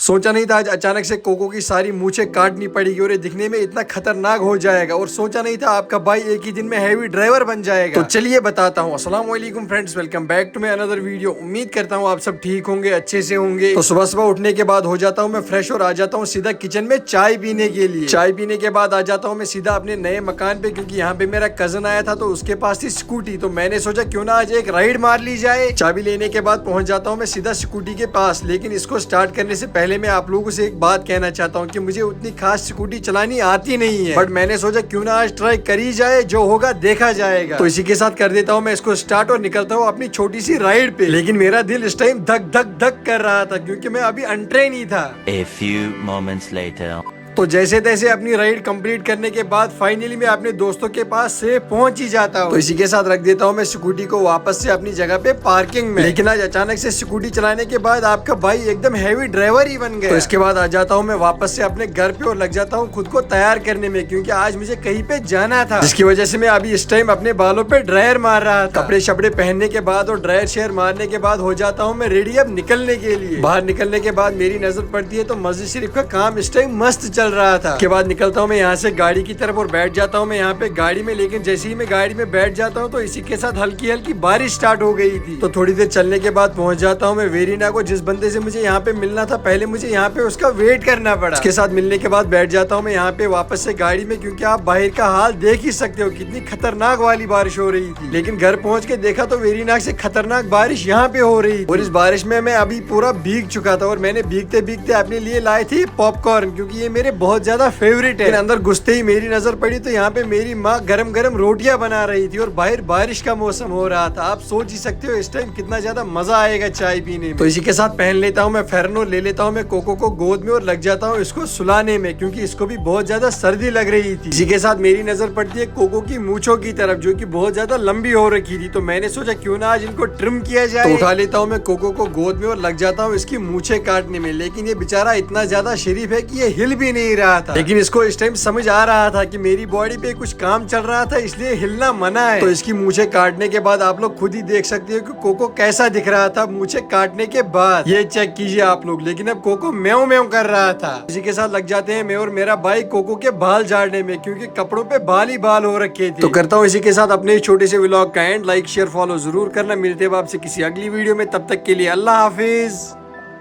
सोचा नहीं था आज अचानक से कोको की सारी मूछें काटनी पड़ेगी और ये दिखने में इतना खतरनाक हो जाएगा। और सोचा नहीं था आपका भाई एक ही दिन में हैवी ड्राइवर बन जाएगा। तो चलिए बताता हूँ। अस्सलाम वालेकुम friends, welcome back to my another video. उम्मीद करता हूँ आप सब ठीक होंगे, अच्छे से होंगे। तो सुबह सुबह उठने के बाद हो जाता हूँ मैं फ्रेश और आ जाता हूँ सीधा किचन में चाय पीने के लिए। चाय पीने के बाद आ जाता हूँ मैं सीधा अपने नए मकान पे, क्योंकि यहाँ पे मेरा कजन आया था तो उसके पास थी स्कूटी। तो मैंने सोचा क्यों ना आज एक राइड मार ली जाए। चाबी लेने के बाद पहुंच जाता हूँ मैं सीधा स्कूटी के पास। लेकिन इसको स्टार्ट करने से पहले मैं आप लोगों से एक बात कहना चाहता हूँ कि मुझे उतनी खास स्कूटी चलानी आती नहीं है, बट मैंने सोचा क्यों ना आज ट्राई करी जाए, जो होगा देखा जाएगा। तो इसी के साथ कर देता हूँ मैं इसको स्टार्ट और निकलता हूँ अपनी छोटी सी राइड पे। लेकिन मेरा दिल इस टाइम धक धक धक कर रहा था क्योंकि मैं अभी अनट्रेन ही था। A few moments later. तो जैसे तैसे अपनी राइड कंप्लीट करने के बाद फाइनली मैं अपने दोस्तों के पास से पहुंच ही जाता हूँ। तो इसी के साथ रख देता हूँ मैं स्कूटी को वापस से अपनी जगह पे पार्किंग में। लेकिन आज अचानक से स्कूटी चलाने के बाद आपका भाई एकदम हैवी ड्राइवर ही बन गया। तो इसके बाद आ जाता हूँ मैं वापस से अपने घर पे और लग जाता हूँ खुद को तैयार करने में, क्योंकि आज मुझे कहीं पे जाना था, जिसकी वजह से मैं अभी इस टाइम अपने बालों पे ड्रायर मार रहा था। कपड़े शपड़े पहनने के बाद और ड्रायर शेयर मारने के बाद हो जाता हूँ मैं रेडी अब निकलने के लिए। बाहर निकलने के बाद मेरी नजर पड़ती है तो मस्जिद शरीफ का काम इस टाइम मस्त चल रहा था। के बाद निकलता हूँ मैं यहाँ से गाड़ी की तरफ और बैठ जाता हूँ मैं यहाँ पे गाड़ी में। लेकिन जैसे ही मैं गाड़ी में बैठ जाता हूँ तो इसी के साथ हल्की हल्की बारिश स्टार्ट हो गई थी। तो थोड़ी देर चलने के बाद पहुंच जाता हूँ मैं वेरीना को, जिस बंदे से मुझे यहाँ पे मिलना था। पहले मुझे यहाँ पे उसका वेट करना पड़ा। उसके साथ मिलने के बाद बैठ जाता हूँ मैं यहाँ पे वापस से गाड़ी में, क्योंकि आप बाहर का हाल देख ही सकते हो कितनी खतरनाक वाली बारिश हो रही थी। लेकिन घर पहुंच के देखा तो वेरीना से खतरनाक बारिश यहाँ पे हो रही थी। और इस बारिश में मैं अभी पूरा भीग चुका था और मैंने भीगते भीगते अपने लिए लाई थी पॉपकॉर्न, क्योंकि ये मेरे बहुत ज्यादा फेवरेट है। अंदर घुसते ही मेरी नजर पड़ी तो यहाँ पे मेरी माँ गरम गरम रोटियां बना रही थी और बाहर बारिश का मौसम हो रहा था। आप सोच ही सकते हो इस टाइम कितना ज्यादा मजा आएगा चाय पीने में। तो इसी के साथ पहन लेता हूँ मैं फेरनो, ले लेता हूँ मैं कोको को गोद में और लग जाता हूँ इसको सुलाने में, क्योंकि इसको भी बहुत ज्यादा सर्दी लग रही थी। इसी के साथ मेरी नजर पड़ती है कोको की मूंछों की तरफ, जो की बहुत ज्यादा लंबी हो रखी थी। तो मैंने सोचा क्यों ना आज इनको ट्रिम किया जाए। तो उठा लेता हूँ मैं कोको को गोद में और लग जाता हूँ इसकी मूछें काटने में। लेकिन ये बेचारा इतना ज्यादा शरीफ है कि ये हिल भी नहीं रहा था। लेकिन इसको इस टाइम समझ आ रहा था कि मेरी बॉडी पे कुछ काम चल रहा था, इसलिए हिलना मना है। तो इसकी मूछें काटने के बाद आप लोग खुद ही देख सकते हो कि कोको कैसा दिख रहा था मूछें काटने के बाद। ये चेक कीजिए आप लोग। लेकिन अब कोको म्याऊं म्याऊं कर रहा था। इसी के साथ लग जाते हैं मैं और मेरा भाई कोको के बाल झाड़ने में, क्योंकि कपड़ों पे बाल ही बाल हो रखे थे। तो करता हूँ इसी के साथ अपने छोटे से व्लॉग का एंड। लाइक शेयर फॉलो जरूर करना। मिलते हैं आपसे किसी अगली वीडियो में, तब तक के लिए अल्लाह हाफिज।